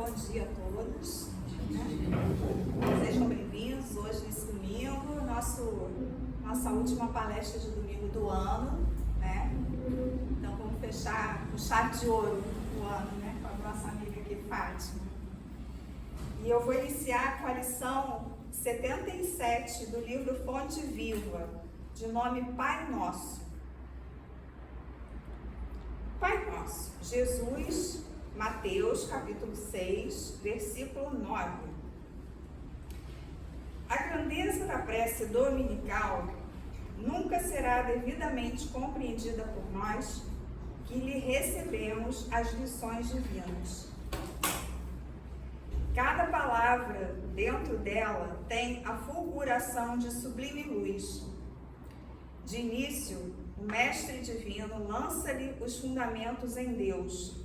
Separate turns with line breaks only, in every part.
bom dia a todos. Sejam bem-vindos hoje nesse domingo, nossa última palestra de domingo do ano, né? Então vamos fechar com chave de ouro o ano, né? Com a nossa amiga aqui, Fátima. E eu vou iniciar com a lição 77 do livro Fonte Viva, de nome Pai Nosso. Pai Nosso, Jesus, Mateus, capítulo 6, versículo 9. A grandeza da prece dominical nunca será devidamente compreendida por nós que lhe recebemos as lições divinas. Cada palavra dentro dela tem a fulguração de sublime luz. De início, o Mestre Divino lança-lhe os fundamentos em Deus,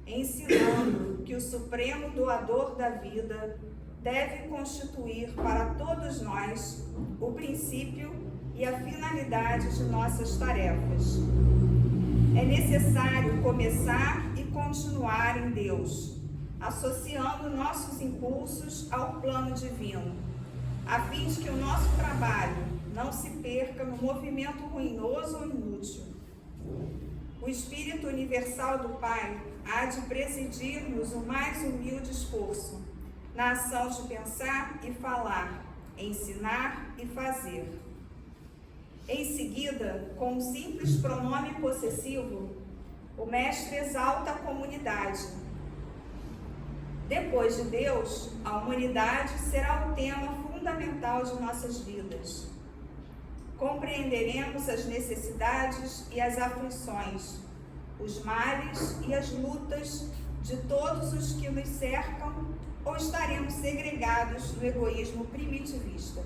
ensinando que o supremo doador da vida deve constituir para todos nós o princípio e a finalidade de nossas tarefas. É necessário começar e continuar em Deus, associando nossos impulsos ao plano divino, a fim de que o nosso trabalho não se perca no movimento ruinoso ou inútil. O Espírito Universal do Pai há de presidir-nos o mais humilde esforço, na ação de pensar e falar, ensinar e fazer. Em seguida, com um simples pronome possessivo, o Mestre exalta a comunidade. Depois de Deus, a humanidade será o tema fundamental de nossas vidas. Compreenderemos as necessidades e as aflições, os males e as lutas de todos os que nos cercam, ou estaremos segregados no egoísmo primitivista.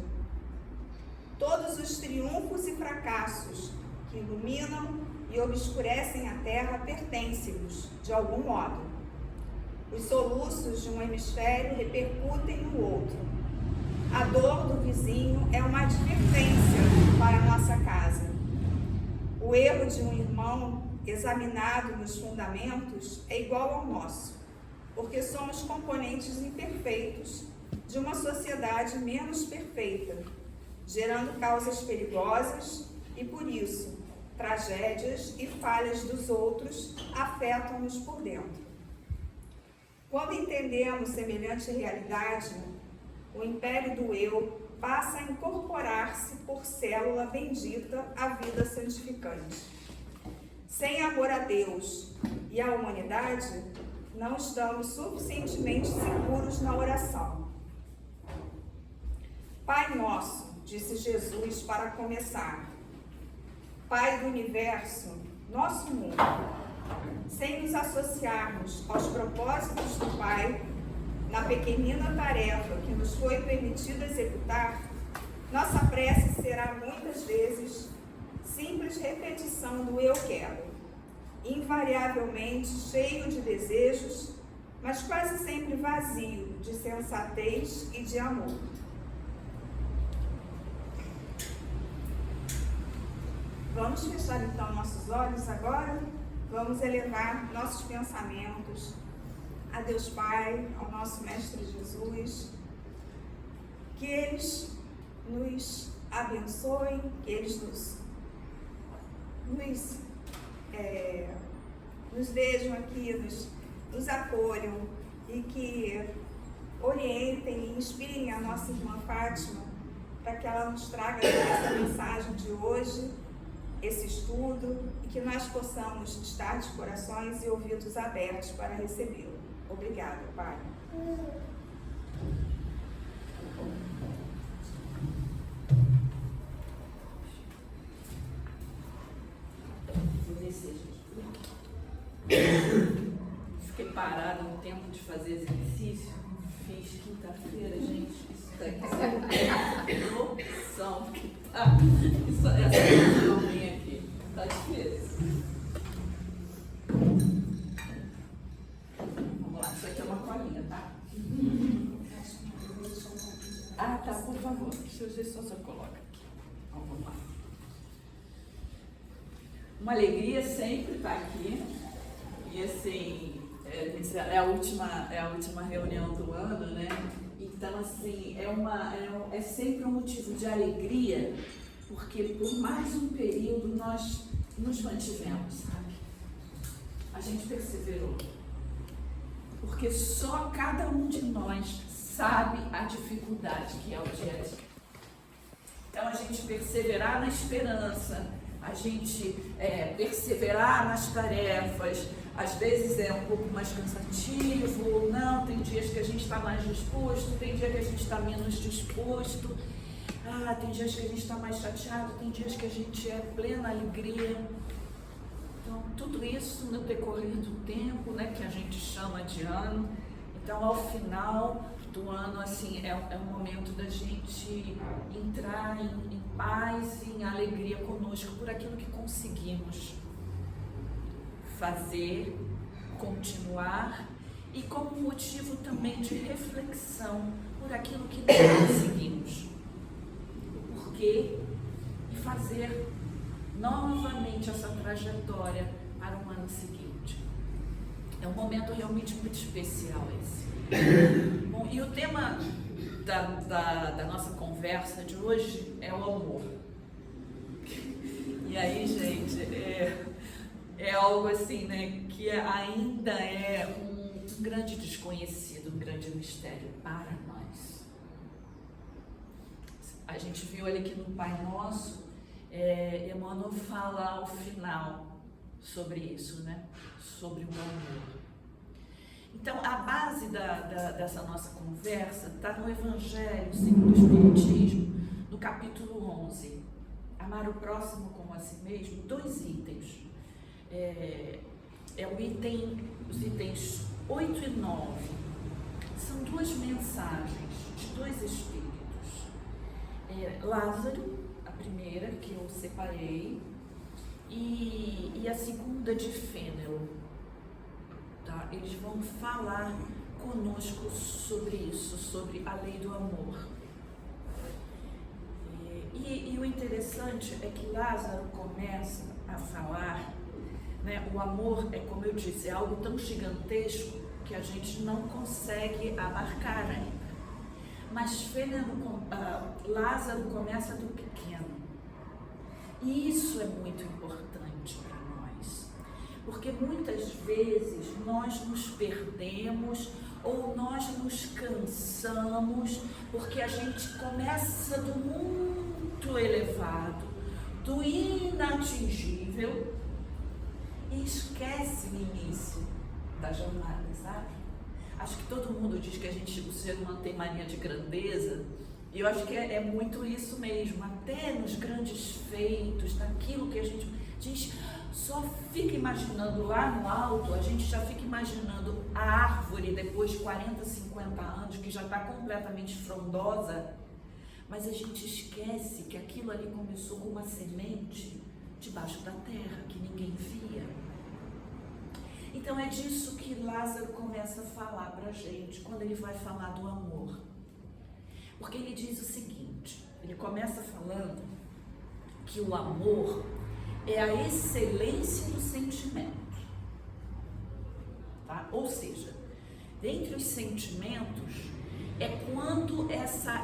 Todos os triunfos e fracassos que iluminam e obscurecem a terra pertencem-nos, de algum modo. Os soluços de um hemisfério repercutem no outro. A dor do vizinho é uma advertência para a nossa casa. O erro de um irmão, examinado nos fundamentos, é igual ao nosso, porque somos componentes imperfeitos de uma sociedade menos perfeita, gerando causas perigosas e, por isso, tragédias e falhas dos outros afetam-nos por dentro. Quando entendemos semelhante realidade, o império do eu passa a incorporar-se por célula bendita à vida santificante. Sem amor a Deus e à humanidade, não estamos suficientemente seguros na oração. Pai nosso, disse Jesus para começar, Pai do universo, nosso mundo, sem nos associarmos aos propósitos do Pai, na pequenina tarefa que nos foi permitido executar, nossa prece será muitas vezes simples repetição do eu quero, invariavelmente cheio de desejos, mas quase sempre vazio de sensatez e de amor. Vamos fechar então nossos olhos agora? Vamos elevar nossos pensamentos a Deus Pai, ao nosso Mestre Jesus, que eles nos abençoem, que eles nos vejam aqui, nos acolham e que orientem e inspirem a nossa irmã Fátima para que ela nos traga essa mensagem de hoje, esse estudo, e que nós possamos estar de corações e ouvidos abertos para recebê-lo. Obrigada, Pai.
Fiquei parada no tempo de fazer exercício. Fiz quinta-feira, gente. Isso daqui é noção, porque tá. Essa não vem aqui. Tá difícil. Vamos lá, isso aqui é uma colinha, tá? Ah, tá, por favor. Deixa eu ver se você coloca aqui. Então, vamos lá. Uma alegria sempre estar aqui. E assim, gente, é a última reunião do ano, né? Então, assim, é sempre um motivo de alegria, porque por mais um período nós nos mantivemos, sabe? A gente perseverou. Porque só cada um de nós sabe a dificuldade que é o dia a dia. Então, a gente perseverar na esperança, a gente perseverar nas tarefas, às vezes é um pouco mais cansativo, ou não, tem dias que a gente está mais disposto, tem dia que a gente está menos disposto, tem dias que a gente está mais chateado, tem dias que a gente é plena alegria. Então, tudo isso no decorrer do tempo, né, que a gente chama de ano. Então, ao final do ano, assim, é um momento da gente entrar em paz e em alegria conosco por aquilo que conseguimos fazer, continuar, e como motivo também de reflexão por aquilo que não conseguimos, o porquê, e fazer novamente essa trajetória para o ano seguinte. É um momento realmente muito especial esse. Bom, e o tema da nossa conversa de hoje é o amor. E aí, gente, é algo assim, né, que ainda é um grande desconhecido, um grande mistério para nós. A gente viu ali que no Pai Nosso, Emmanuel fala ao final sobre isso, né, sobre o amor. Então, a base dessa nossa conversa está no Evangelho segundo o Espiritismo, no capítulo 11. Amar o próximo como a si mesmo, 2 itens. Os itens 8 e 9. São 2 mensagens de 2 espíritos. Lázaro, a primeira que eu separei, e a segunda de Fênelon. Tá? Eles vão falar conosco sobre isso, sobre a lei do amor. E o interessante é que Lázaro começa a falar, né, o amor é, como eu disse, é algo tão gigantesco que a gente não consegue abarcar ainda. Mas Lázaro começa do pequeno. E isso é muito importante para nós, porque muitas vezes nós nos perdemos ou nós nos cansamos porque a gente começa do muito elevado, do inatingível, e esquece o início da jornada, sabe? Acho que todo mundo diz que o ser humano tem mania de grandeza, e eu acho que é muito isso mesmo, até nos grandes feitos, naquilo que a gente só fica imaginando lá no alto, a gente já fica imaginando a árvore depois de 40, 50 anos, que já está completamente frondosa, mas a gente esquece que aquilo ali começou com uma semente debaixo da terra, que ninguém via. Então é disso que Lázaro começa a falar para a gente, quando ele vai falar do amor. Porque ele diz o seguinte, ele começa falando que o amor é a excelência do sentimento, tá? Ou seja, dentre os sentimentos, é quando essa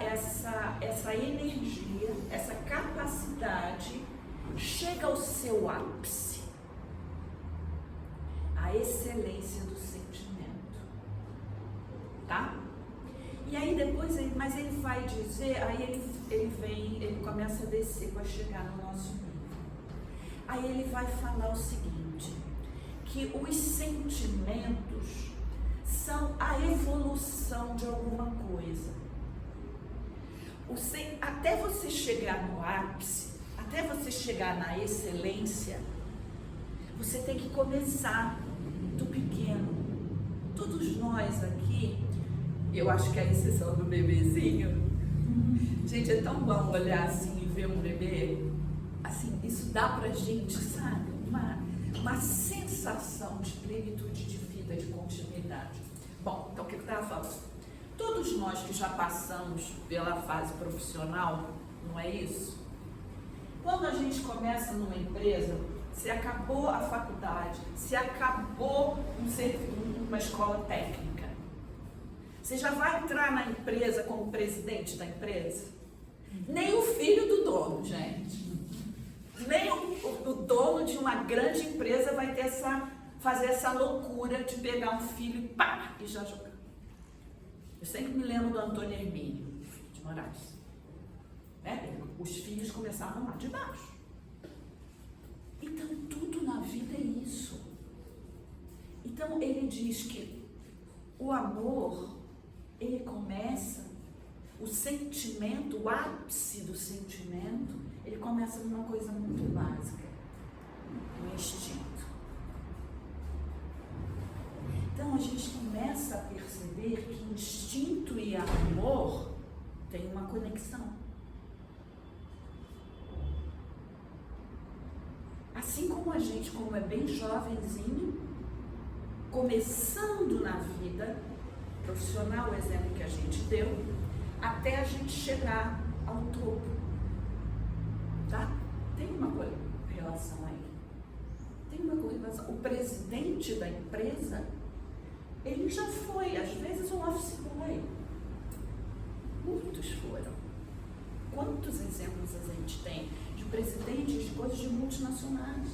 energia, essa capacidade chega ao seu ápice, a excelência do sentimento, tá? E aí depois, mas ele vai dizer, aí ele começa a descer para chegar no nosso nível. Aí ele vai falar o seguinte, que os sentimentos são a evolução de alguma coisa. Até você chegar no ápice, até você chegar na excelência, você tem que começar do pequeno. Todos nós aqui, eu acho que a exceção do bebezinho, gente, é tão bom olhar assim e ver um bebê, assim, isso dá pra gente, sabe, uma sensação de plenitude de vida, de continuidade. Bom, então o que eu estava falando? Todos nós que já passamos pela fase profissional, não é isso? Quando a gente começa numa empresa, se acabou a faculdade, se acabou um numa escola técnica. Você já vai entrar na empresa como presidente da empresa? Nem o filho do dono, gente. Nem o dono de uma grande empresa vai ter fazer essa loucura de pegar um filho e pá, e já jogar. Eu sempre me lembro do Antônio Hermínio de Moraes. Os filhos começaram lá de baixo. Então, tudo na vida é isso. Então, ele diz que o amor, ele começa, o sentimento, o ápice do sentimento, ele começa numa coisa muito básica, no instinto. Então, a gente começa a perceber que instinto e amor têm uma conexão. Assim como a gente, como é bem jovenzinho, começando na vida profissional, o exemplo que a gente deu, até a gente chegar ao topo, tá? Tem uma relação aí. Tem uma correlação. O presidente da empresa, ele já foi, às vezes, um office boy. Muitos foram. Quantos exemplos a gente tem de presidentes de coisas de multinacionais?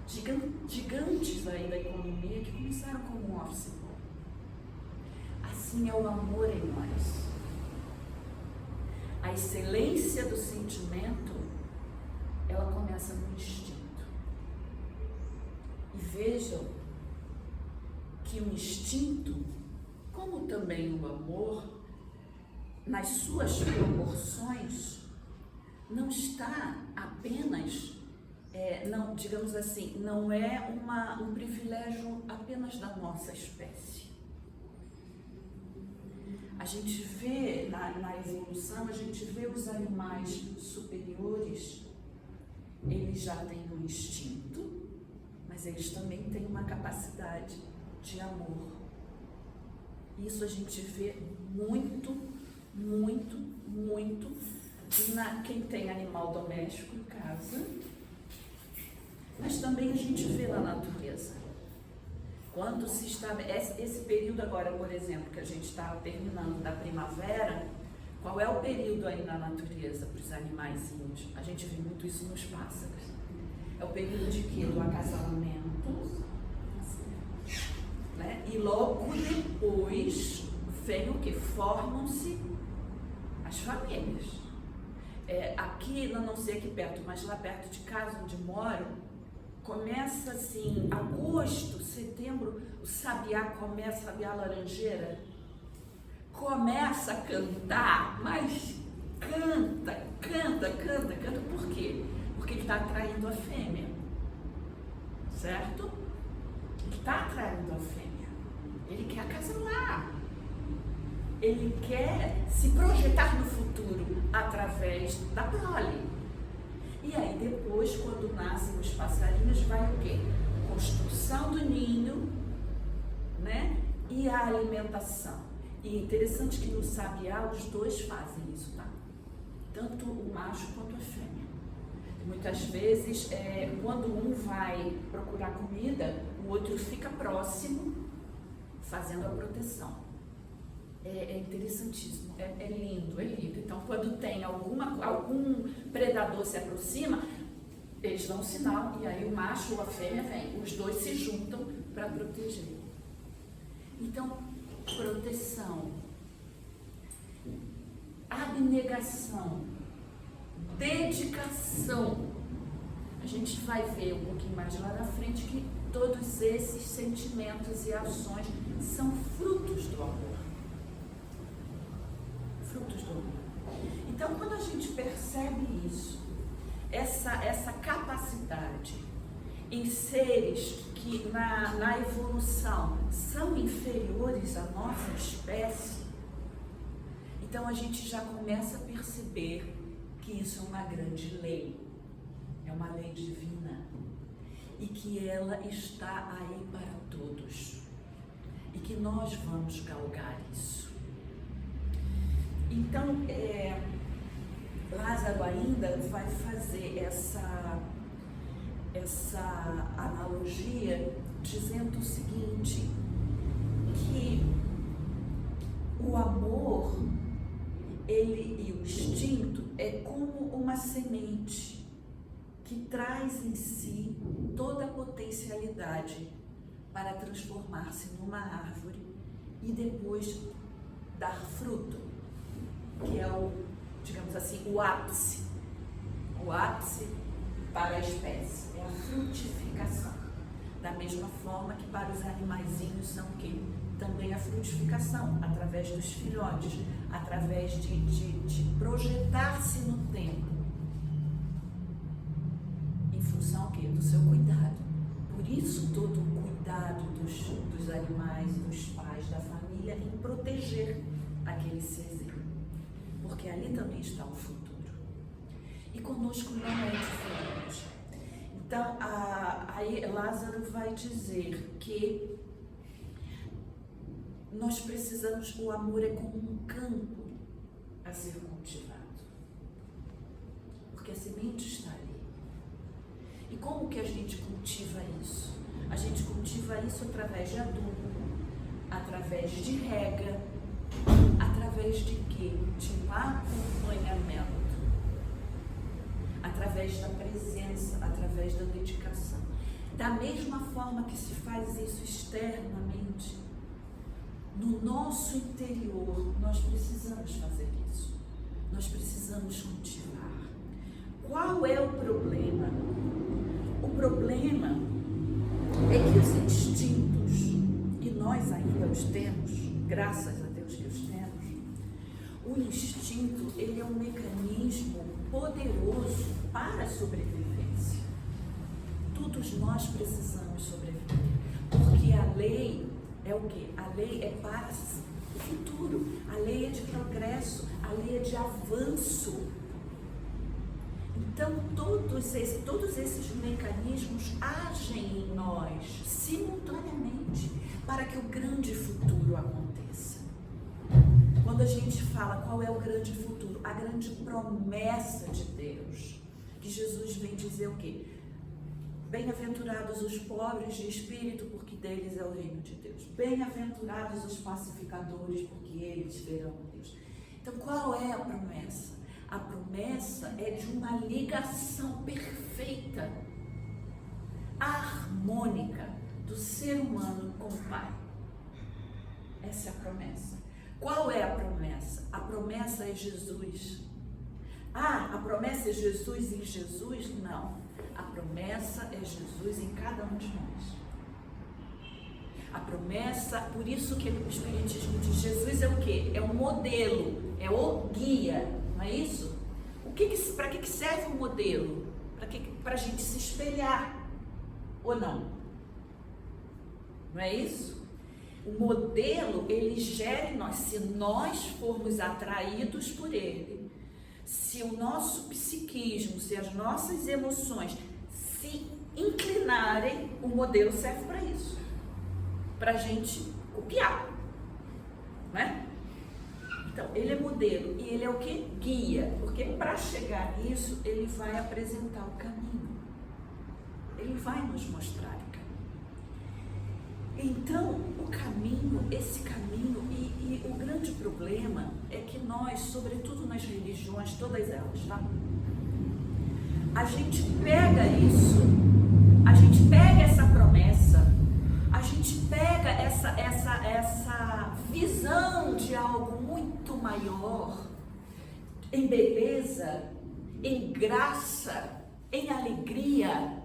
Gigantes aí da economia que começaram como um office boy. Assim é o amor em nós. A excelência do sentimento, ela começa no instinto. E vejam que o instinto, como também o amor, nas suas proporções, não está apenas, não, digamos assim, não é um privilégio apenas da nossa espécie. A gente vê na evolução, a gente vê os animais superiores, eles já têm um instinto, mas eles também têm uma capacidade de amor. Isso a gente vê muito, muito, muito quem tem animal doméstico em casa, mas também a gente vê na natureza. Quando se estabelece esse período agora, por exemplo, que a gente está terminando da primavera, qual é o período aí na natureza para os animaizinhos? A gente vê muito isso nos pássaros. É o período de quê? Do acasalamento, né? E logo depois vem o que? Formam-se as famílias. Aqui, não sei aqui perto, mas lá perto de casa onde moro, começa assim, agosto, setembro, o sabiá laranjeira, começa a cantar, mas canta, por quê? Porque ele está atraindo a fêmea, certo? Ele está atraindo a fêmea, ele quer acasalar, ele quer se projetar no futuro através da prole. E aí depois, quando nascem os passarinhos, vai o quê? Construção do ninho, né? E a alimentação. E é interessante que no sabiá os dois fazem isso, tá? Tanto o macho quanto a fêmea. Muitas vezes, quando um vai procurar comida, o outro fica próximo, fazendo a proteção. É interessantíssimo, é lindo, é lindo. Então, quando tem algum predador se aproxima, eles dão um sinal e aí o macho ou a fêmea vem. Os dois se juntam para proteger. Então, proteção, abnegação, dedicação. A gente vai ver um pouquinho mais lá na frente que todos esses sentimentos e ações são frutos do amor. Frutos do amor. Então, quando a gente percebe isso, essa capacidade em seres que na evolução são inferiores à nossa espécie, então a gente já começa a perceber que isso é uma grande lei, é uma lei divina e que ela está aí para todos e que nós vamos galgar isso. Então, Lázaro ainda vai fazer essa analogia dizendo o seguinte, que o amor, ele e o instinto é como uma semente que traz em si toda a potencialidade para transformar-se numa árvore e depois dar fruto, que é o, digamos assim, o ápice para a espécie, é a frutificação. Da mesma forma que para os animaizinhos são o quê? Também a frutificação, através dos filhotes, através de projetar-se no tempo, em função o quê? Do seu cuidado. Por isso todo o cuidado dos animais, dos pais, da família, em proteger aquele serzinho, porque ali também está o futuro. E conosco não é diferente. Então, aí Lázaro vai dizer que nós precisamos, o amor é como um campo a ser cultivado, porque a semente está ali. E como que a gente cultiva isso? A gente cultiva isso através de adubo, através de rega, através de quê? De um acompanhamento, através da presença, através da dedicação. Da mesma forma que se faz isso externamente, no nosso interior, nós precisamos fazer isso. Nós precisamos cultivar. Qual é o problema? O problema é que os instintos, e nós ainda os temos, graças a Deus que os temos, o instinto, ele é um mecanismo poderoso para a sobrevivência. Todos nós precisamos sobreviver, porque a lei é o quê? A lei é para o futuro, a lei é de progresso, a lei é de avanço. Então, todos esses mecanismos agem em nós simultaneamente para que o grande futuro aconteça. Quando a gente fala qual é o grande futuro, a grande promessa de Deus, que Jesus vem dizer o quê? Bem-aventurados os pobres de espírito, porque deles é o reino de Deus. Bem-aventurados os pacificadores, porque eles verão Deus. Então, qual é a promessa? A promessa é de uma ligação perfeita, harmônica do ser humano com o Pai. Essa é a promessa. Qual é a promessa? A promessa é Jesus. A promessa é Jesus em Jesus? Não. A promessa é Jesus em cada um de nós. A promessa, por isso que o Espiritismo diz, Jesus é o quê? É o modelo, é o guia, não é isso? Para que serve o modelo? Para a gente se espelhar, ou não? Não é isso? O modelo, ele gera em nós, se nós formos atraídos por ele, se o nosso psiquismo, se as nossas emoções se inclinarem, o modelo serve para isso, para a gente copiar, não é? Então, ele é modelo e ele é o que? Guia, porque para chegar nisso, ele vai apresentar o caminho, ele vai nos mostrar o caminho. Então, o caminho, esse caminho, e o grande problema é que nós, sobretudo nas religiões, todas elas, tá? A gente pega isso, a gente pega essa promessa, a gente pega essa visão de algo muito maior, em beleza, em graça, em alegria,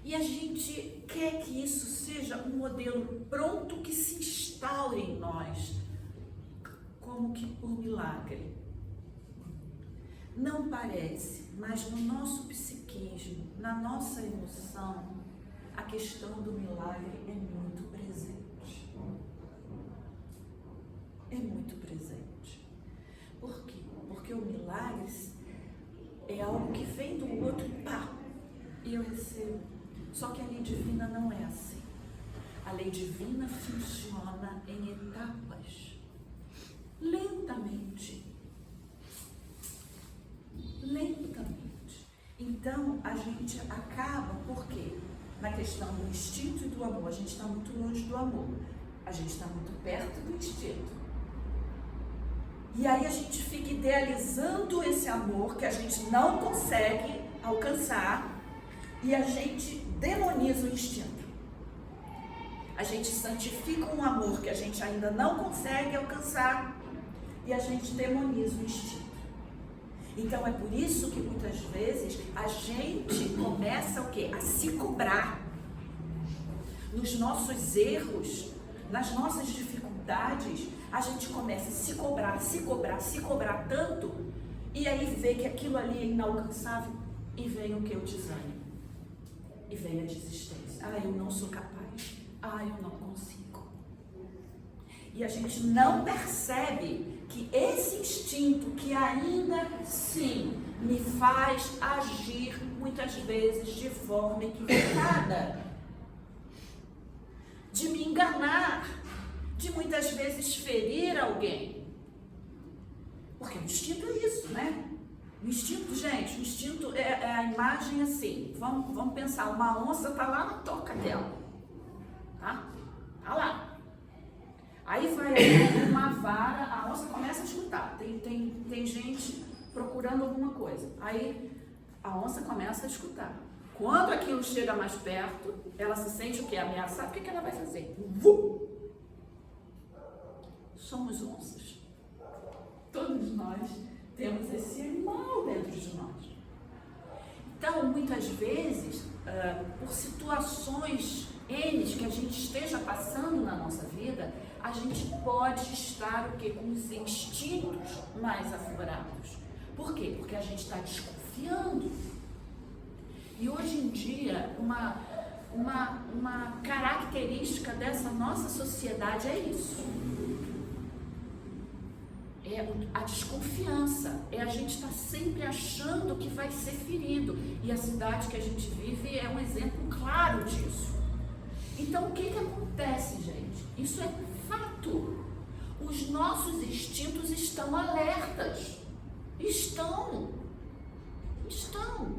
e a gente quer que isso seja um modelo pronto que se instaure em nós, como que por milagre. Não parece, mas no nosso psiquismo, na nossa emoção, a questão do milagre é muito presente. É muito presente. Por quê? Porque o milagre é algo que vem do outro, pá, e eu recebo. Só que a lei divina não é assim. A lei divina funciona em etapas, lentamente. Lentamente. Então, a gente acaba, por quê? na questão do instinto e do amor. A gente está muito longe do amor. A gente está muito perto do instinto. E aí a gente fica idealizando esse amor que a gente não consegue alcançar e a gente demoniza o instinto. A gente santifica um amor que a gente ainda não consegue alcançar e a gente demoniza o instinto. Então é por isso que muitas vezes a gente começa o quê? A se cobrar nos nossos erros, nas nossas dificuldades. A gente começa a se cobrar tanto, e aí vê que aquilo ali é inalcançável, e vem o que? O desânimo. E vem a desistência. Ah, eu não sou capaz. Ah, eu não consigo. E a gente não percebe que esse instinto que ainda sim me faz agir muitas vezes de forma equivocada, de me enganar, de muitas vezes ferir alguém. Porque o instinto é isso, né? O instinto, gente, o instinto é a imagem assim. Vamos pensar, uma onça tá lá na toca dela. Tá? Tá lá. Aí vai aí uma vara, a onça começa a escutar. Tem gente procurando alguma coisa. Aí a onça começa a escutar. Quando aquilo chega mais perto, ela se sente o quê? Ameaçada. O que ela vai fazer? Somos onças. Todos nós temos esse animal dentro de nós. Então, muitas vezes, por situações N que a gente esteja passando na nossa vida, a gente pode estar o quê? Com os instintos mais aflorados. Por quê? Porque a gente está desconfiando. E hoje em dia, uma característica dessa nossa sociedade é isso. É a desconfiança, é a gente estar sempre achando que vai ser ferido. E a cidade que a gente vive é um exemplo claro disso. Então, o que acontece, gente? Isso é fato. Os nossos instintos estão alertas. Estão.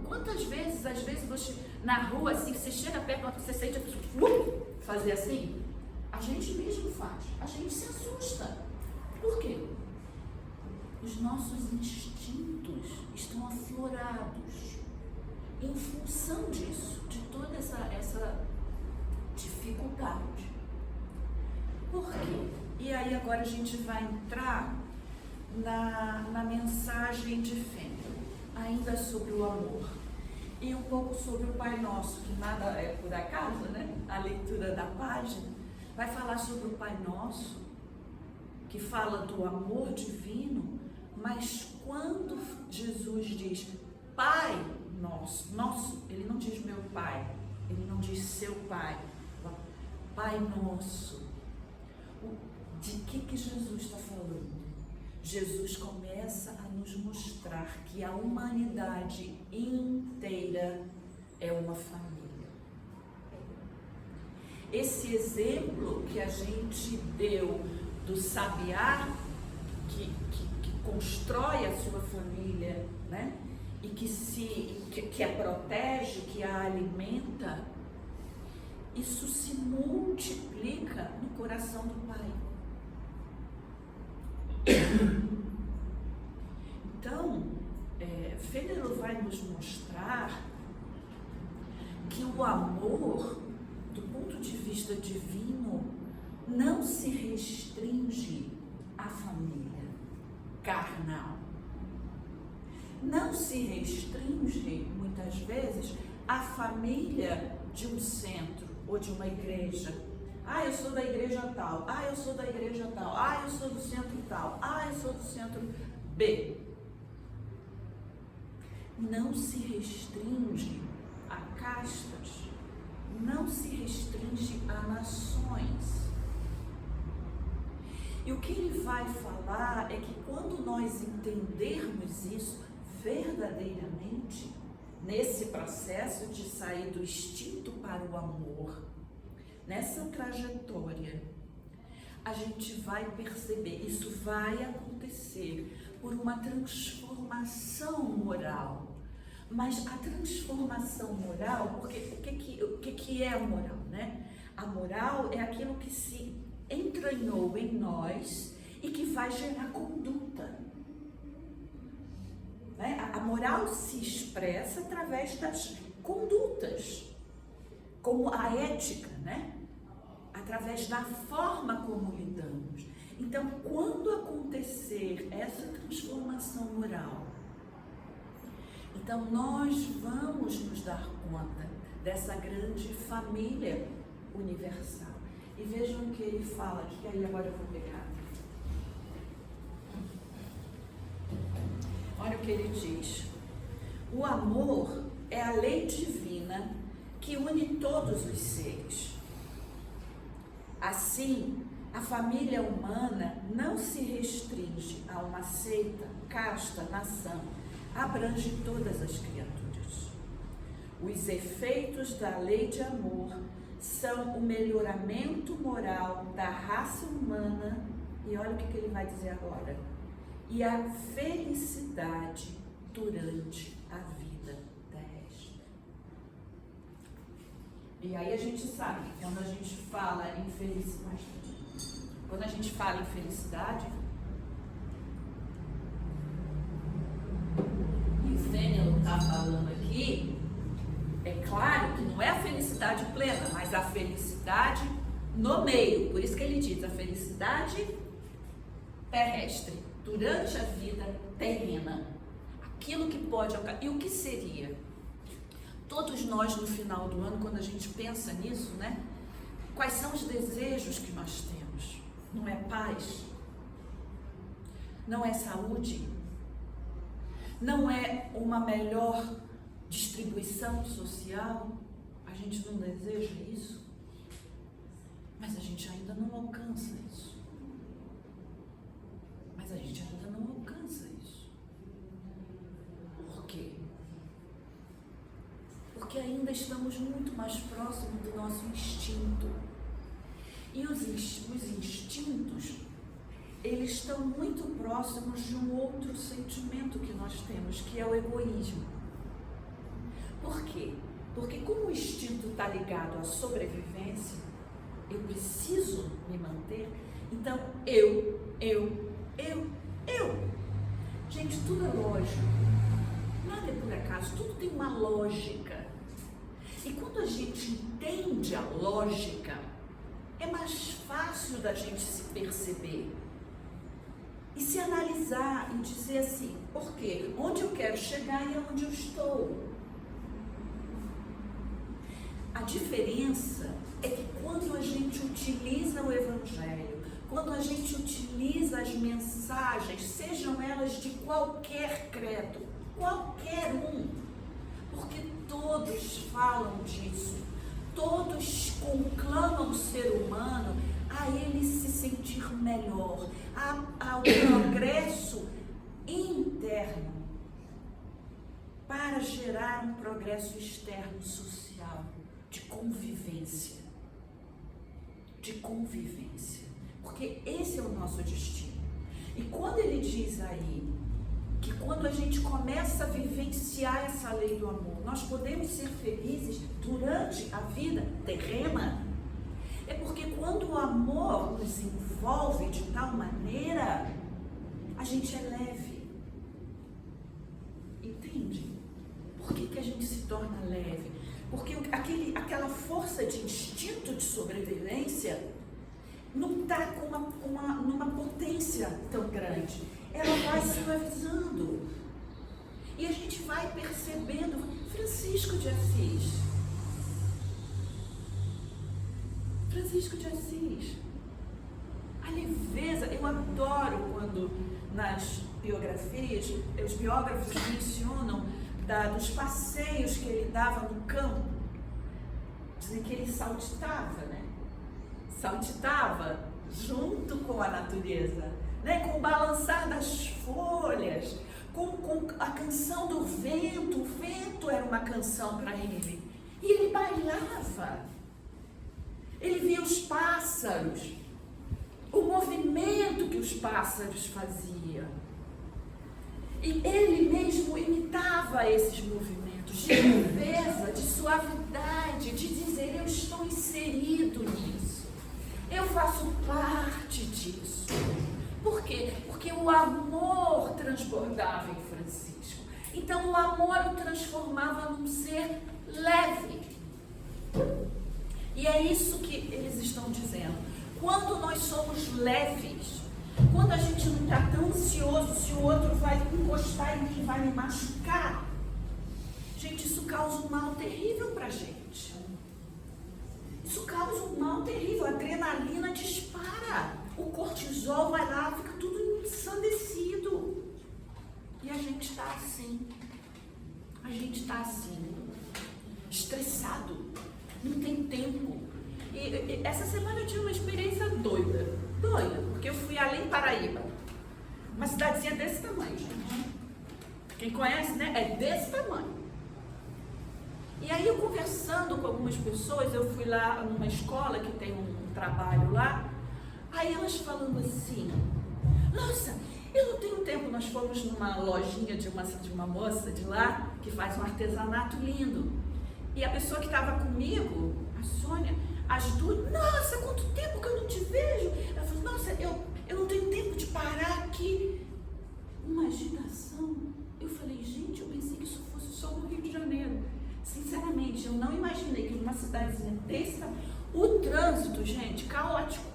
Quantas vezes, às vezes, você, na rua, assim, você chega perto, você sente a pessoa fazer assim? A gente mesmo faz. A gente se assusta. Por quê? Os nossos instintos estão aflorados em função disso, de toda essa dificuldade. Por quê? E aí agora a gente vai entrar na mensagem de fé, ainda sobre o amor, e um pouco sobre o Pai Nosso, que nada é por acaso, né? A leitura da página vai falar sobre o Pai Nosso, que fala do amor divino. Mas quando Jesus diz Pai nosso, ele não diz meu Pai, ele não diz seu Pai, Pai Nosso. De que Jesus está falando? Jesus começa a nos mostrar que a humanidade inteira é uma família. Esse exemplo que a gente deu do sabiá, que constrói a sua família, né? E que a protege, que a alimenta, isso se multiplica no coração do Pai. Então, Federo vai nos mostrar que o amor, do ponto de vista divino, não se restringe à família carnal. Não se restringe, muitas vezes, à família de um centro ou de uma igreja. Ah, eu sou da igreja tal. Ah, eu sou da igreja tal. Ah, eu sou do centro tal. Ah, eu sou do centro B. Não se restringe a castas. Não se restringe a nações. E o que ele vai falar é que quando nós entendermos isso verdadeiramente, nesse processo de sair do instinto para o amor, nessa trajetória, a gente vai perceber, isso vai acontecer por uma transformação moral. Mas a transformação moral, porque o que é a moral, né? A moral é aquilo que se entranhou em nós e que vai gerar conduta. Né? A moral se expressa através das condutas, como a ética, né? Através da forma como lidamos. Então, quando acontecer essa transformação moral, então nós vamos nos dar conta dessa grande família universal. E vejam o que ele fala, que aí agora eu vou pegar. Olha o que ele diz. O amor é a lei divina que une todos os seres. Assim, a família humana não se restringe a uma seita, casta, nação, abrange todas as criaturas. Os efeitos da lei de amor são o melhoramento moral da raça humana, e olha o que ele vai dizer agora, e a felicidade durante a vida terrestre. E aí a gente sabe, quando a gente fala em felicidade, e o Fênelon está falando aqui, é claro que não é a felicidade plena, mas a felicidade no meio. Por isso que ele diz a felicidade terrestre, durante a vida terrena. Aquilo que pode ocorrer. E o que seria? Todos nós no final do ano, quando a gente pensa nisso, né? Quais são os desejos que nós temos? Não é paz? Não é saúde? Não é uma melhor distribuição social? A gente não deseja isso? Mas a gente ainda não alcança isso. Por quê? Porque ainda estamos muito mais próximos do nosso instinto. E os instintos, eles estão muito próximos de um outro sentimento que nós temos, que é o egoísmo. Por quê? Porque como o instinto está ligado à sobrevivência, eu preciso me manter, então eu. Gente, tudo é lógico. Nada é por acaso, tudo tem uma lógica. E quando a gente entende a lógica, é mais fácil da gente se perceber e se analisar e dizer assim, por quê? Onde eu quero chegar e onde eu estou. A diferença é que quando a gente utiliza o Evangelho, quando a gente utiliza as mensagens, sejam elas de qualquer credo, qualquer um, porque todos falam disso, todos conclamam o ser humano a ele se sentir melhor, ao progresso interno, para gerar um progresso externo social, de convivência. Porque esse é o nosso destino. E quando ele diz aí que quando a gente começa a vivenciar essa lei do amor, nós podemos ser felizes durante a vida terrena, é porque quando o amor nos envolve de tal maneira, a gente é leve. Entende? Por que a gente se torna leve? Porque aquela força de instinto de sobrevivência não está numa potência tão grande. Ela vai se suavizando. E a gente vai percebendo Francisco de Assis. A leveza. Eu adoro quando nas biografias, os biógrafos mencionam dos passeios que ele dava no campo. Dizem que ele saltitava, né? Saltitava junto com a natureza, né? Com o balançar das folhas, com a canção do vento. O vento era uma canção para ele. E ele bailava. Ele via os pássaros, o movimento que os pássaros faziam. E ele mesmo imitava esses movimentos de leveza, de suavidade, de dizer: eu estou inserido nisso, eu faço parte disso. Por quê? Porque o amor transbordava em Francisco. Então o amor o transformava num ser leve. E é isso que eles estão dizendo. Quando nós somos leves, quando a gente não está tão ansioso se o outro vai encostar em mim, vai me machucar, gente, isso causa um mal terrível para a gente. Isso causa um mal terrível. A adrenalina dispara, o cortisol vai lá, fica tudo ensandecido. E a gente está assim. A gente está assim, estressado, não tem tempo. E essa semana eu tive uma experiência doida, porque eu fui além Paraíba, uma cidadezinha desse tamanho, gente. Quem conhece, né? É desse tamanho. E aí eu conversando com algumas pessoas, eu fui lá numa escola que tem um trabalho lá, aí elas falando assim: nossa, eu não tenho tempo. Nós fomos numa lojinha de uma moça de lá que faz um artesanato lindo. E a pessoa que estava comigo, a Sônia, as duas: nossa, quanto tempo que eu não te vejo. Ela falou: nossa, eu não tenho tempo de parar aqui. Uma agitação. Eu falei: gente, eu pensei que isso fosse só no Rio de Janeiro. Sinceramente, eu não imaginei que numa cidadezinha desse tamanho, o trânsito, gente, caótico.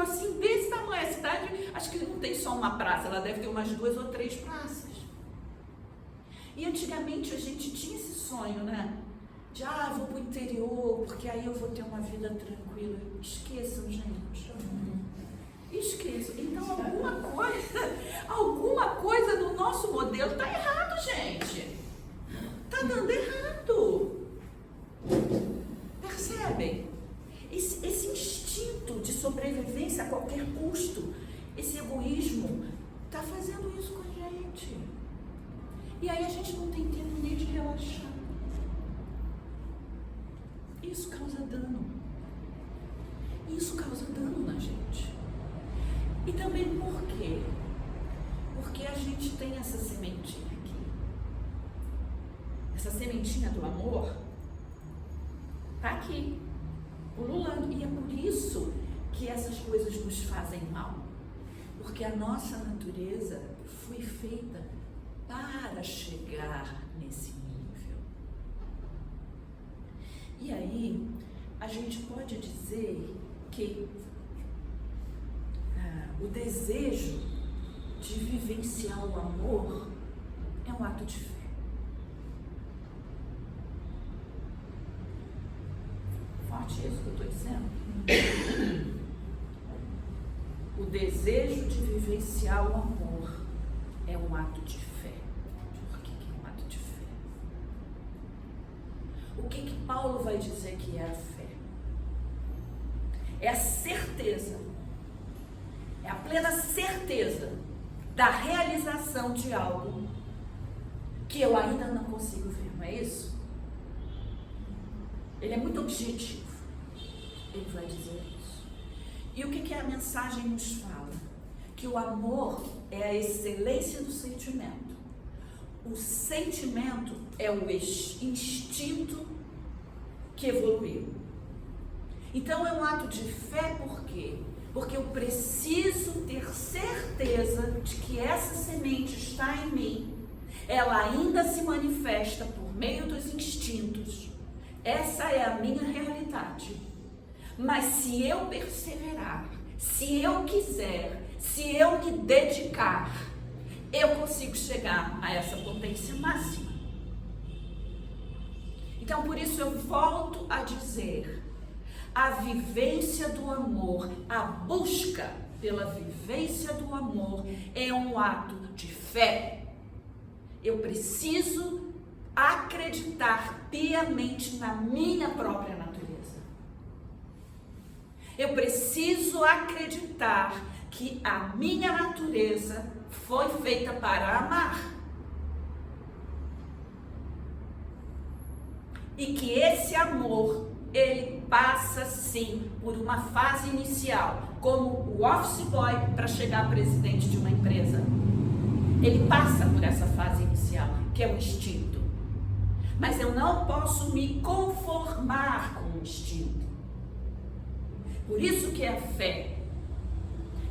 Assim, desse tamanho. A cidade, acho que não tem só uma praça, ela deve ter umas 2 ou 3 praças. E antigamente a gente tinha esse sonho, né? De, vou pro interior, porque aí eu vou ter uma vida tranquila. Esqueçam, gente. Esqueçam. Então alguma coisa no nosso modelo tá errado, gente. Tá dando errado. Percebem? Esse instinto de sobrevivência a qualquer custo, esse egoísmo, está fazendo isso com a gente. E aí a gente não tem tempo nem de relaxar. Isso causa dano. Isso causa dano na gente. E também por quê? Porque a gente tem essa sementinha aqui. Essa sementinha do amor está aqui, pululando. E é por isso que essas coisas nos fazem mal. Porque a nossa natureza foi feita para chegar nesse nível. E aí, a gente pode dizer que o desejo de vivenciar o amor é um ato de fé. Forte isso que eu estou dizendo? O desejo de vivenciar o amor é um ato de fé. Por que é um ato de fé? O que Paulo vai dizer que é a fé? É a certeza, é a plena certeza da realização de algo que eu ainda não consigo ver, não é isso? Ele é muito objetivo, ele vai dizer isso. E o que a mensagem nos fala? Que o amor é a excelência do sentimento. O sentimento é o instinto que evoluiu. Então é um ato de fé, por quê? Porque eu preciso ter certeza de que essa semente está em mim. Ela ainda se manifesta por meio dos instintos. Essa é a minha realidade. Mas se eu perseverar, se eu quiser, se eu me dedicar, eu consigo chegar a essa potência máxima. Então, por isso eu volto a dizer, a vivência do amor, a busca pela vivência do amor é um ato de fé. Eu preciso acreditar piamente na minha própria natureza. Eu preciso acreditar que a minha natureza foi feita para amar. E que esse amor, ele passa sim por uma fase inicial, como o office boy para chegar a presidente de uma empresa. Ele passa por essa fase inicial, que é o instinto. Mas eu não posso me conformar com o instinto. Por isso que é a fé.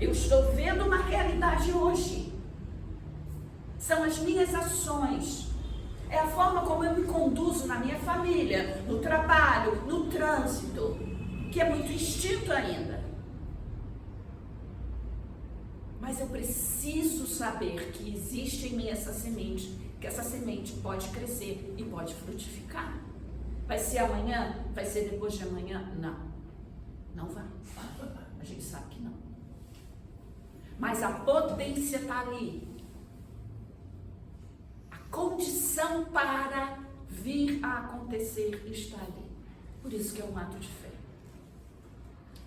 Eu estou vendo uma realidade hoje. São as minhas ações. É a forma como eu me conduzo na minha família, no trabalho, no trânsito, que é muito instinto ainda. Mas eu preciso saber que existe em mim essa semente, que essa semente pode crescer e pode frutificar. Vai ser amanhã? Vai ser depois de amanhã? Não. Não vai. A gente sabe que não. Mas a potência está ali. A condição para vir a acontecer está ali. Por isso que é um ato de fé.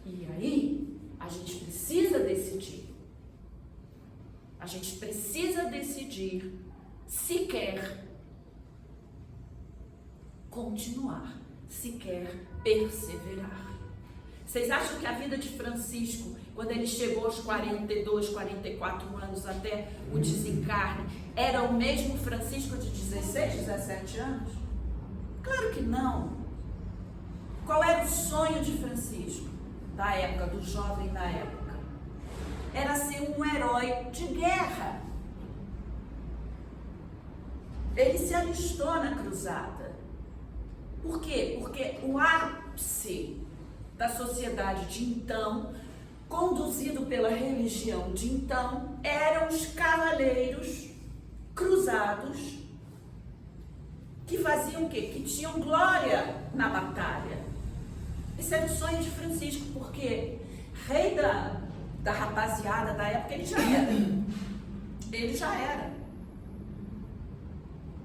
E aí, a gente precisa decidir. A gente precisa decidir se quer continuar, se quer perseverar. Vocês acham que a vida de Francisco, quando ele chegou aos 42, 44 anos até o desencarne, era o mesmo Francisco de 16, 17 anos? Claro que não. Qual era o sonho de Francisco, da época, do jovem da época? Era ser um herói de guerra. Ele se alistou na cruzada. Por quê? Porque o ápice da sociedade de então, conduzido pela religião de então, eram os cavaleiros cruzados que faziam o quê? Que tinham glória na batalha. Esse era o sonho de Francisco, porque rei da rapaziada da época, ele já era. Ele já era.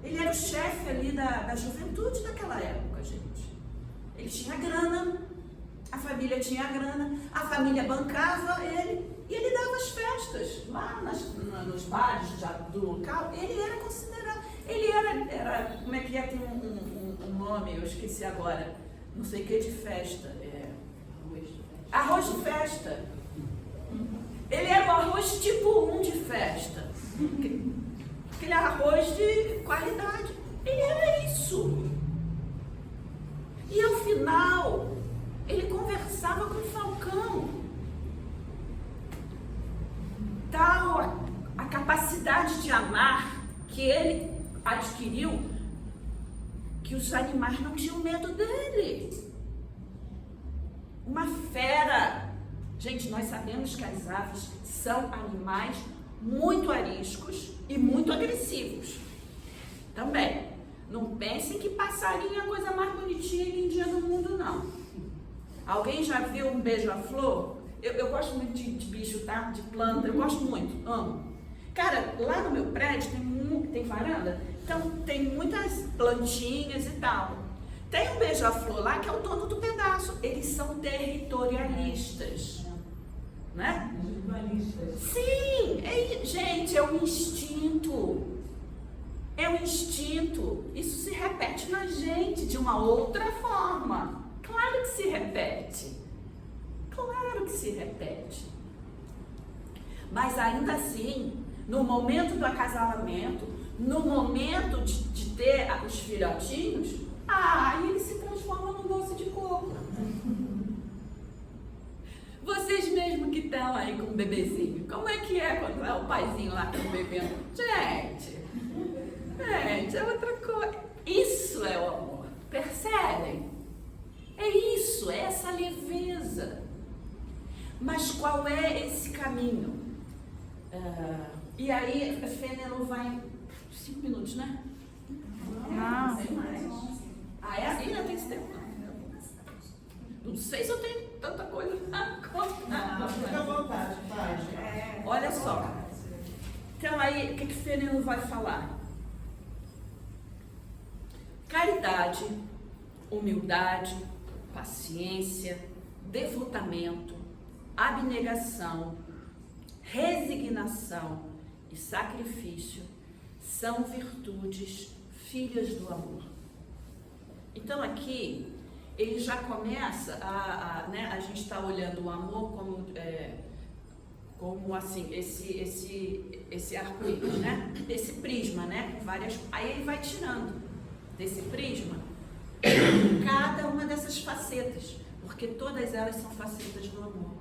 Ele era o chefe ali da juventude daquela época, gente. Ele tinha grana, a família tinha grana, a família bancava ele, e ele dava as festas lá nos bares do local. Ele era considerado, ele era como é que é, tem um nome, eu esqueci agora, não sei o que de festa, arroz de festa. Ele era o arroz tipo 1 de festa. Aquele arroz de qualidade. Ele era isso. E ao final, ele conversava com o Falcão. Tal a capacidade de amar que ele adquiriu, que os animais não tinham medo dele. Uma fera. Gente, nós sabemos que as aves são animais muito ariscos e muito agressivos. Também, não pensem que passarinho é a coisa mais bonitinha e lindinha do mundo, não. Alguém já viu um beija-flor? Eu gosto muito de bicho, tá? De planta, eu gosto muito, amo. Cara, lá no meu prédio tem varanda, então tem muitas plantinhas e tal. Tem um beija-flor lá que é o dono do pedaço. Eles são territorialistas. Né? Sim, gente, é um instinto. É um instinto. Isso se repete na gente de uma outra forma. Claro que se repete. Claro que se repete. Mas ainda assim, no momento do acasalamento, no momento de ter os filhotinhos, ele se transforma num doce de coco. Vocês mesmo que estão aí com o bebezinho, como é que é quando é o paizinho lá com o bebê? Gente, é outra coisa. Isso é o amor, percebem? É isso, é essa leveza. Mas qual é esse caminho? E aí, a Fênelon vai 5 minutos, né?
Não.
Tem mais. É assim? Já tem esse tempo? Não sei se eu tenho tanta coisa a contar.
Não, fica à vontade, pode.
Olha só. Então aí, o que Fênelon vai falar? Caridade, humildade, paciência, devotamento, abnegação, resignação e sacrifício são virtudes filhas do amor. Então aqui ele já começa né, a gente está olhando o amor como assim, esse arco-íris, né? Esse prisma, né? Aí ele vai tirando desse prisma cada uma dessas facetas, porque todas elas são facetas do amor.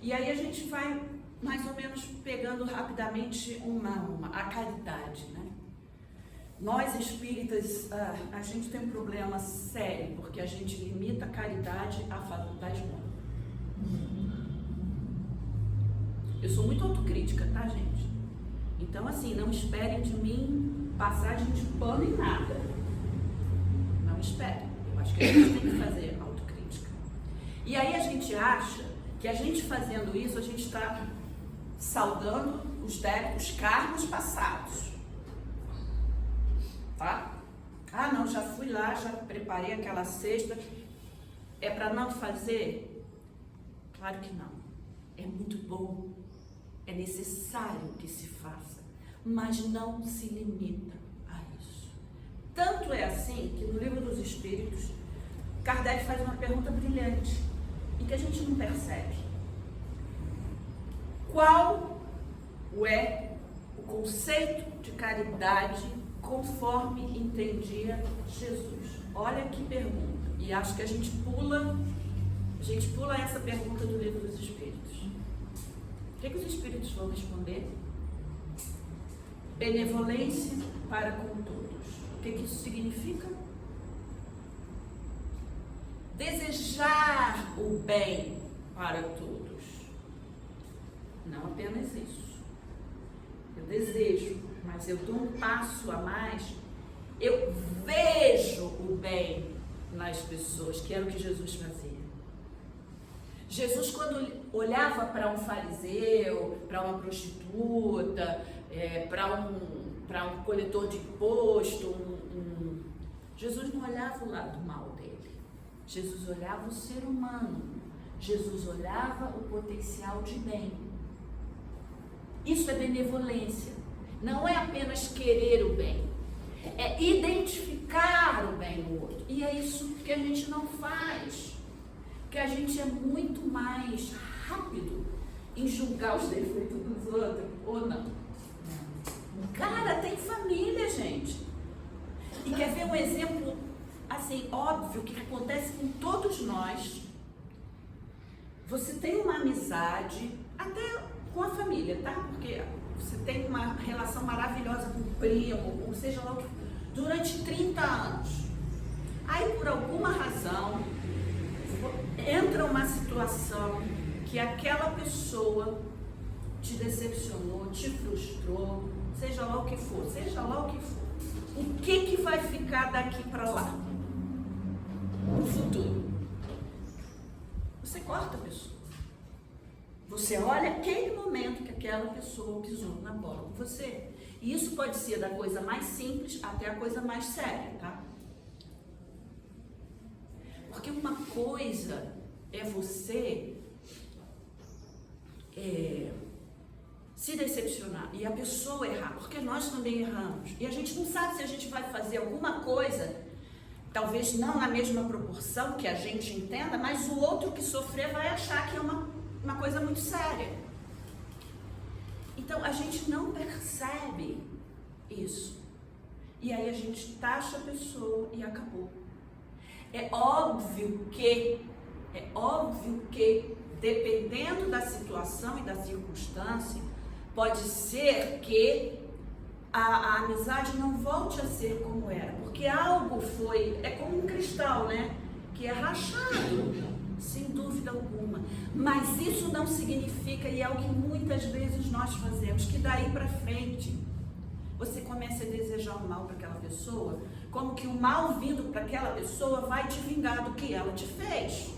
E aí a gente vai mais ou menos pegando rapidamente a caridade, né? Nós espíritas, a gente tem um problema sério, porque a gente limita a caridade à faculdade humana. Eu sou muito autocrítica, tá, gente? Então, assim, não esperem de mim passagem de pano em nada. Não esperem. Eu acho que a gente tem que fazer autocrítica. E aí a gente acha que a gente fazendo isso, a gente está saudando os débitos, karmas passados. Tá? Ah, não, já fui lá, já preparei aquela cesta. É para não fazer? Claro que não. É muito bom. É necessário que se faça. Mas não se limita a isso. Tanto é assim que no Livro dos Espíritos, Kardec faz uma pergunta brilhante e que a gente não percebe. Qual é o conceito de caridade conforme entendia Jesus? Olha que pergunta. E acho que a gente pula essa pergunta do Livro dos Espíritos. O que os Espíritos vão responder? Benevolência para com todos. O que isso significa? Desejar o bem para todos. Não apenas isso. Eu desejo, mas eu dou um passo a mais. Eu vejo o bem nas pessoas, que era o que Jesus fazia. Jesus, quando olhava para um fariseu, para uma prostituta, para um coletor de imposto, Jesus não olhava o lado mal dele. Jesus olhava o ser humano. Jesus olhava o potencial de bem. Isso é benevolência. Não é apenas querer o bem. É identificar o bem no outro. E é isso que a gente não faz. Porque a gente é muito mais rápido em julgar os defeitos dos outros, ou não? Cara, tem família, gente. E quer ver um exemplo, assim, óbvio, que acontece com todos nós. Você tem uma amizade, até com a família, tá? Porque você tem uma relação maravilhosa com o primo, ou seja lá o que, durante 30 anos. Aí, por alguma razão, entra uma situação que aquela pessoa te decepcionou, te frustrou, seja lá o que for, o que vai ficar daqui para lá? No futuro. Você corta a pessoa. Você olha aquele momento que aquela pessoa pisou na bola com você. E isso pode ser da coisa mais simples até a coisa mais séria, tá? Porque uma coisa é você se decepcionar e a pessoa errar, porque nós também erramos. E a gente não sabe se a gente vai fazer alguma coisa, talvez não na mesma proporção que a gente entenda, mas o outro que sofrer vai achar que é uma coisa muito séria. Então a gente não percebe isso. E aí a gente taxa a pessoa e acabou. É óbvio que, dependendo da situação e da circunstância, pode ser que a amizade não volte a ser como era, porque algo é como um cristal, né? Que é rachado, sem dúvida alguma. Mas isso não significa, e é o que muitas vezes nós fazemos, que daí para frente você começa a desejar o mal para aquela pessoa, como que o mal vindo para aquela pessoa vai te vingar do que ela te fez.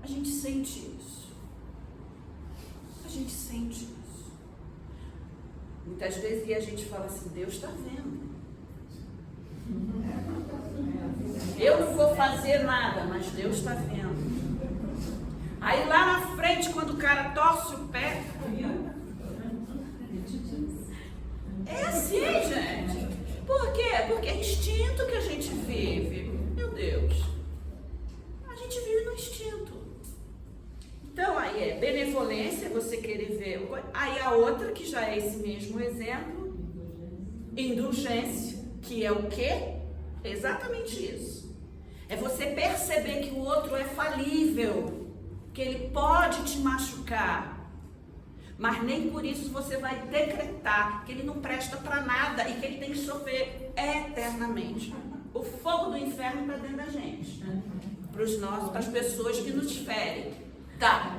A gente sente isso. Muitas vezes a gente fala assim, Deus está vendo. Eu não vou fazer nada, mas Deus está vendo. Aí lá na frente, quando o cara torce o pé, é assim, gente. Por quê? Porque é instinto que a gente vive. Deus. A gente vive no instinto. Então, aí é benevolência, você querer ver. Aí a outra, que já é esse mesmo exemplo, indulgência, que é o quê? Exatamente isso. É você perceber que o outro é falível, que ele pode te machucar, mas nem por isso você vai decretar que ele não presta para nada e que ele tem que sofrer eternamente. O fogo do inferno está dentro da gente, para as pessoas que nos ferem. Tá,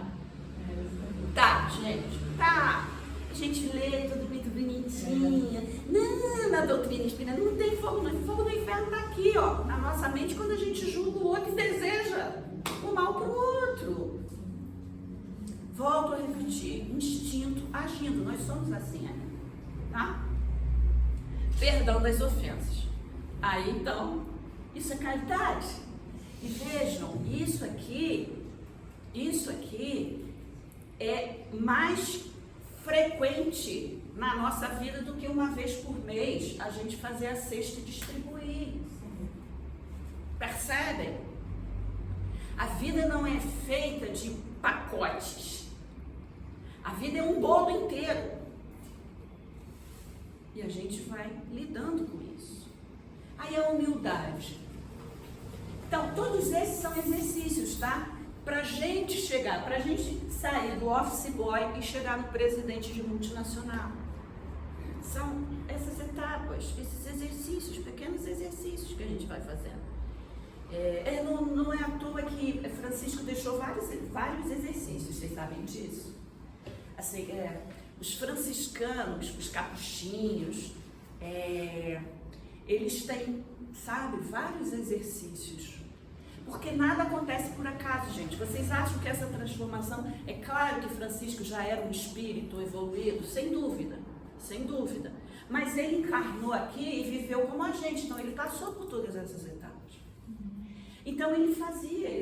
gente, tá. A gente lê tudo muito bonitinho. Não, na doutrina espírita não tem fogo, não. O fogo do inferno está aqui, ó, na nossa mente, quando a gente julga o outro e deseja o mal para o outro. Volto a repetir, instinto agindo, nós somos assim, tá? Perdão das ofensas. Aí então, isso é caridade. E vejam, isso aqui é mais frequente na nossa vida do que uma vez por mês a gente fazer a cesta e distribuir. Percebem? A vida não é feita de pacotes. A vida é um bolo inteiro. E a gente vai lidando com isso. Aí a humildade. Então, todos esses são exercícios, tá? Pra gente chegar, pra gente sair do office boy e chegar no presidente de multinacional. São essas etapas, esses exercícios, pequenos exercícios que a gente vai fazendo. Não é à toa que Francisco deixou vários exercícios, vocês sabem disso? Assim, os franciscanos, os capuchinhos, eles têm, sabe, vários exercícios. Porque nada acontece por acaso, gente. Vocês acham que essa transformação... É claro que Francisco já era um espírito evoluído, sem dúvida. Mas ele encarnou aqui e viveu como a gente. Então, ele passou por todas essas etapas. Então, ele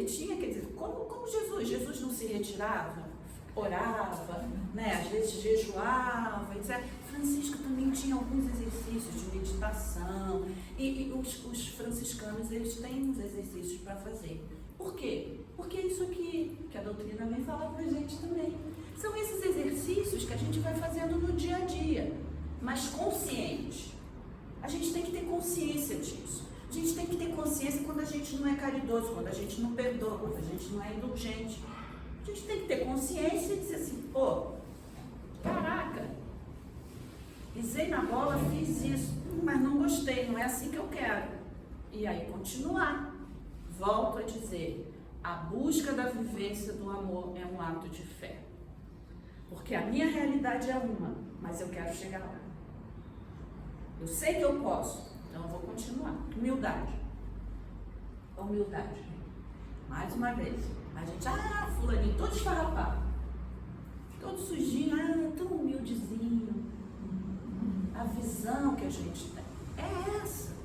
tinha, quer dizer, como Jesus. Jesus não se retirava, orava, né? Às vezes jejuava, etc. Francisco também tinha alguns exercícios de meditação. E os franciscanos, eles têm uns exercícios para fazer. Por quê? Porque é isso aqui, que a doutrina vem falar para a gente também. São esses exercícios que a gente vai fazendo no dia a dia, mas consciente. A gente tem que ter consciência disso. A gente tem que ter consciência quando a gente não é caridoso, quando a gente não perdoa, quando a gente não é indulgente. A gente tem que ter consciência e dizer assim, pô, caraca, pisei na bola, fiz isso, mas não gostei, não é assim que eu quero. E aí continuar. Volto a dizer, a busca da vivência do amor é um ato de fé. Porque a minha realidade é uma, mas eu quero chegar lá. Eu sei que eu posso, então eu vou continuar. Humildade. Mais uma vez. A gente, fulaninho, todo esfarrapado. Todo sujinho, tão humildezinho. A visão que a gente tem é essa.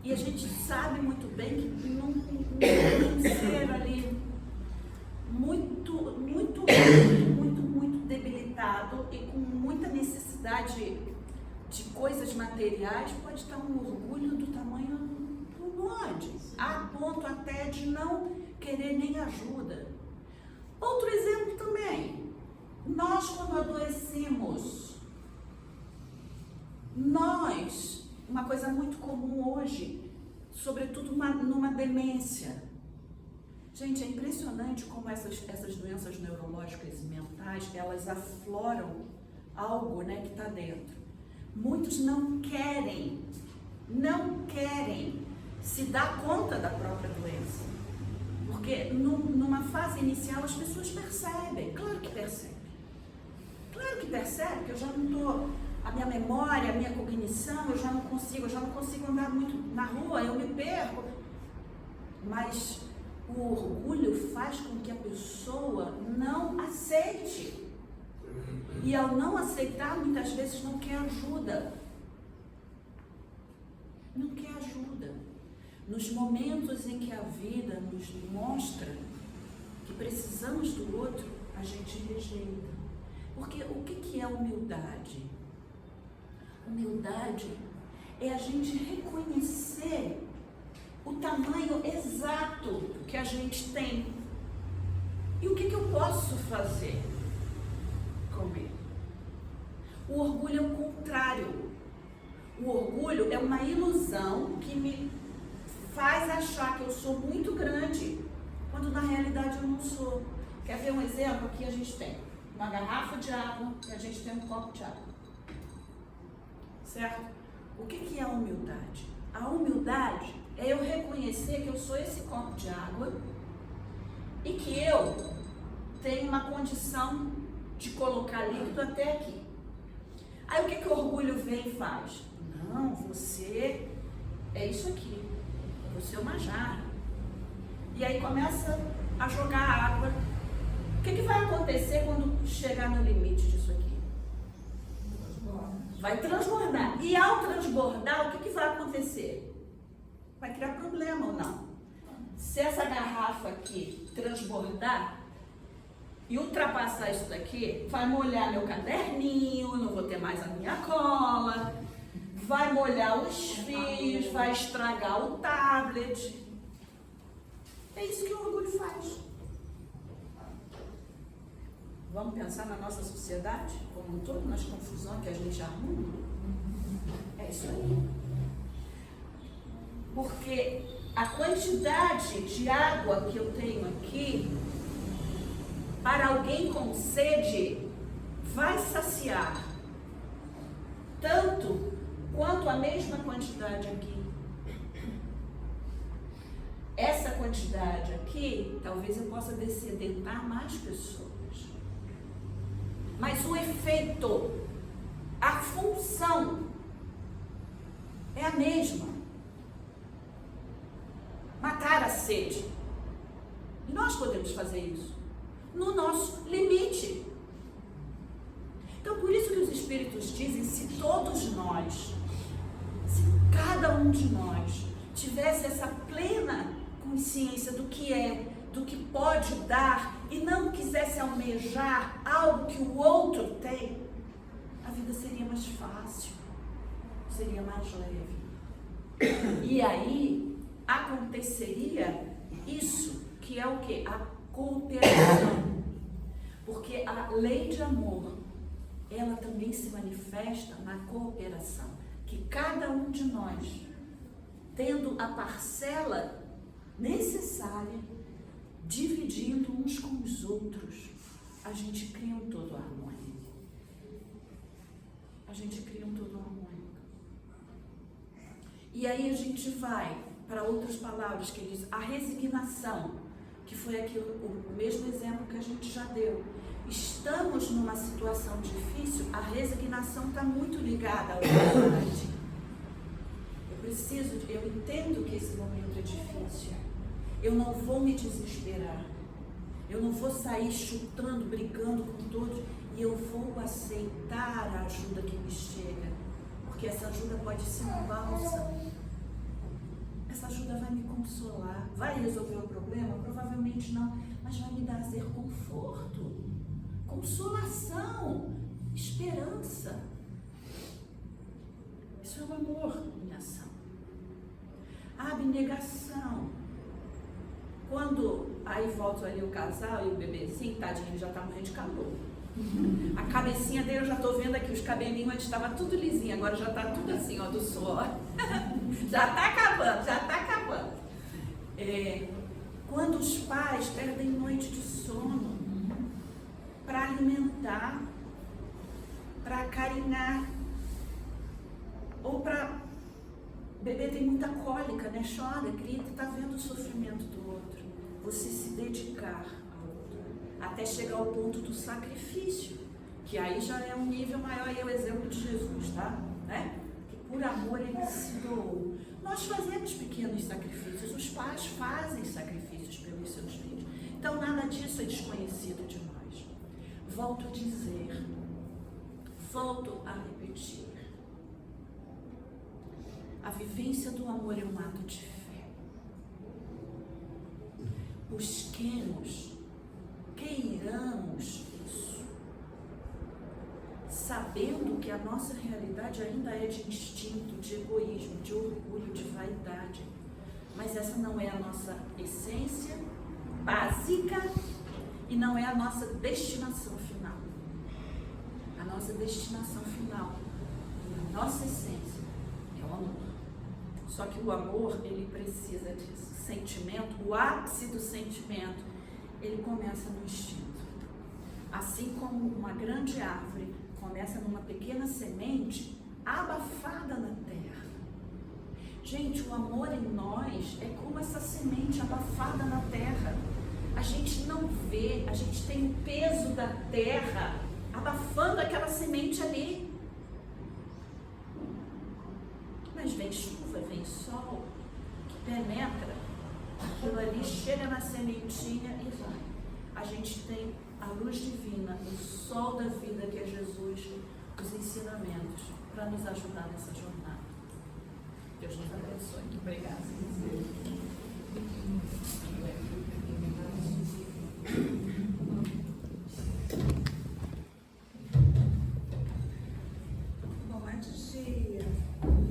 E a gente sabe muito bem que num ser ali muito debilitado e com muita necessidade de coisas materiais, pode estar um orgulho do tamanho do monte, a ponto até de não querer nem ajuda. Outro exemplo também, nós quando adoecemos, uma coisa muito comum hoje, sobretudo numa demência. Gente, é impressionante como essas doenças neurológicas e mentais, elas afloram algo, né, que está dentro. Muitos não querem se dar conta da própria doença. Porque numa fase inicial as pessoas percebem, claro que percebem, que eu já não estou, a minha memória, a minha cognição, eu já não consigo andar muito na rua, eu me perco. Mas o orgulho faz com que a pessoa não aceite. E ao não aceitar, muitas vezes não quer ajuda. Nos momentos em que a vida nos mostra que precisamos do outro, a gente rejeita. Porque o que é humildade? Humildade é a gente reconhecer o tamanho exato que a gente tem. E o que eu posso fazer com ele? O orgulho é o contrário. O orgulho é uma ilusão que me faz achar que eu sou muito grande, quando na realidade eu não sou. Quer ver um exemplo? Aqui a gente tem uma garrafa de água e a gente tem um copo de água. Certo? O que é a humildade? A humildade é eu reconhecer que eu sou esse copo de água e que eu tenho uma condição de colocar líquido até aqui. Aí o que o orgulho vem e faz? Não, você é isso aqui. Você é uma jarra. E aí começa a jogar água. O que vai acontecer quando chegar no limite disso aqui? Vai transbordar. E ao transbordar, o que vai acontecer? Vai criar problema ou não? Se essa garrafa aqui transbordar e ultrapassar isso daqui, vai molhar meu caderninho, não vou ter mais a minha cola, vai molhar os fios, vai estragar o tablet. É isso que o orgulho faz. Vamos pensar na nossa sociedade, como um todo, nas confusões que a gente arruma? É isso aí. Porque a quantidade de água que eu tenho aqui, para alguém com sede, vai saciar tanto quanto a mesma quantidade aqui. Essa quantidade aqui, talvez eu possa descedentar mais pessoas. Mas o efeito, a função é a mesma. Matar a sede. E nós podemos fazer isso no nosso limite. Então, por isso que os Espíritos dizem, se todos nós, se cada um de nós tivesse essa plena consciência do que é, do que pode dar, e não quisesse almejar algo que o outro tem, a vida seria mais fácil, seria mais leve. E aí aconteceria isso, que é o quê? A cooperação. Porque a lei de amor, ela também se manifesta na cooperação. Que cada um de nós, tendo a parcela necessária, dividindo uns com os outros, a gente cria um todo harmônico. A gente cria um todo harmônico. E aí a gente vai para outras palavras que ele diz, a resignação, que foi aquilo, o mesmo exemplo que a gente já deu. Estamos numa situação difícil, a resignação está muito ligada à humildade. Eu entendo que esse momento é difícil. Eu não vou me desesperar. Eu não vou sair chutando, brigando com todos. E eu vou aceitar a ajuda que me chega. Porque essa ajuda pode ser um bálsamo. Essa ajuda vai me consolar. Vai resolver o problema? Provavelmente não. Mas vai me trazer conforto, consolação, esperança. Isso é o amor em ação. A abnegação. Quando aí volta ali o casal e o bebezinho, tadinho, ele já está morrendo de calor. A cabecinha dele, eu já estou vendo aqui, os cabelinhos antes estava tudo lisinho, agora já está tudo assim, ó, do suor. Já está acabando, já está acabando. Quando os pais perdem noite de sono para alimentar, para carinhar, ou para... Bebê tem muita cólica, né? Chora, grita, está vendo o sofrimento do outro. Você se dedicar ao outro, até chegar ao ponto do sacrifício, que aí já é um nível maior, aí é o exemplo de Jesus, tá? Né? Que por amor ele se doou. Nós fazemos pequenos sacrifícios, os pais fazem sacrifícios pelos seus filhos. Então nada disso é desconhecido de nós. Volto a dizer, volto a repetir. A vivência do amor é um ato de fé. Busquemos, queiramos isso, sabendo que a nossa realidade ainda é de instinto, de egoísmo, de orgulho, de vaidade. mas essa não é a nossa essência básica e não é a nossa destinação final. A nossa destinação final, a nossa essência é o amor. Só que o amor, ele precisa disso. Sentimento, o ápice do sentimento, ele começa no instinto. Assim como uma grande árvore começa numa pequena semente abafada na terra. Gente, o amor em nós é como essa semente abafada na terra. A gente não vê, a gente tem o peso da terra abafando aquela semente ali. Mas vem chuva, vem sol, que penetra, aquilo ali chega na sementinha e vai. A gente tem a luz divina, o sol da vida que é Jesus, os ensinamentos para nos ajudar nessa jornada. Deus nos abençoe. Obrigada.
Bom, antes de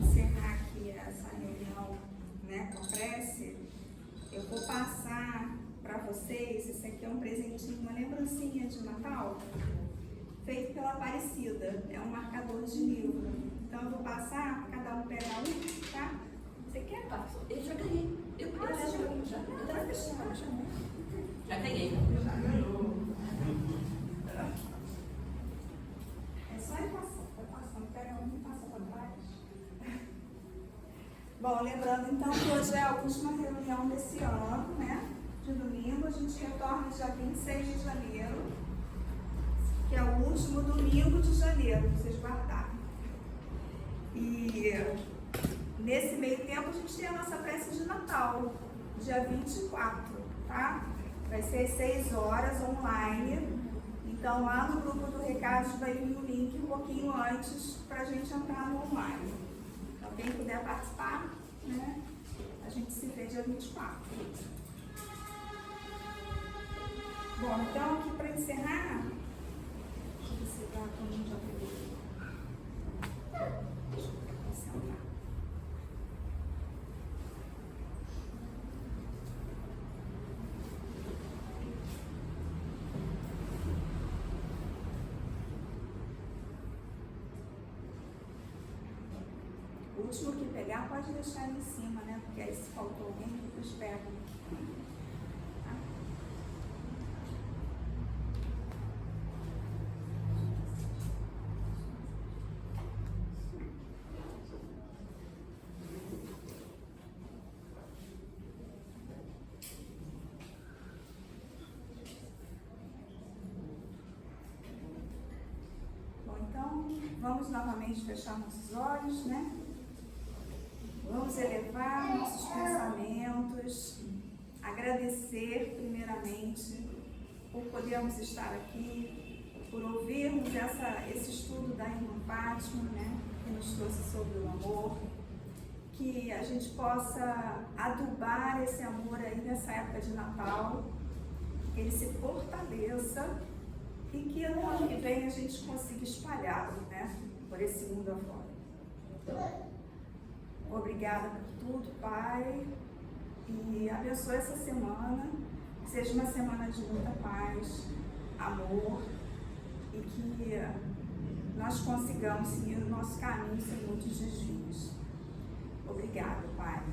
encerrar aqui essa reunião, né, com prece, eu vou passar para vocês, esse aqui é um presentinho, uma lembrancinha de Natal, feito pela Aparecida, é um marcador de livro. Então eu vou passar, cada um pega um, tá? Você quer, pastor?
Eu já ganhei. Eu já ganhei.
Já ganhou. É só ir passando, pega um e passa para trás. Bom, lembrando então que hoje é a última reunião desse ano, né? De domingo, a gente retorna dia 26 de janeiro, que é o último domingo de janeiro, para vocês guardarem. E nesse meio tempo a gente tem a nossa prece de Natal, dia 24, tá? Vai ser às 6 horas online. Então lá no grupo do Recados vai vir o link um pouquinho antes para a gente entrar no online. Então quem puder participar, né? A gente se vê dia 24. Bom, então aqui para encerrar, deixa eu ver se dá todo mundo já pegou. Deixa eu sentar. O último que pegar pode deixar ali em cima, né? Porque aí se faltou alguém, depois pega. Tá? Bom, então vamos novamente fechar nossos olhos, né? Vamos elevar nossos pensamentos, agradecer primeiramente por podermos estar aqui, por ouvirmos esse estudo da irmã Fátima, né, que nos trouxe sobre o amor, que a gente possa adubar esse amor aí nessa época de Natal, que ele se fortaleça e que no ano que vem a gente consiga espalhá-lo, né, por esse mundo afora. Obrigada por tudo, Pai, e abençoe essa semana, que seja uma semana de muita paz, amor, e que nós consigamos seguir o nosso caminho sem muitos desvios. Obrigada, Pai.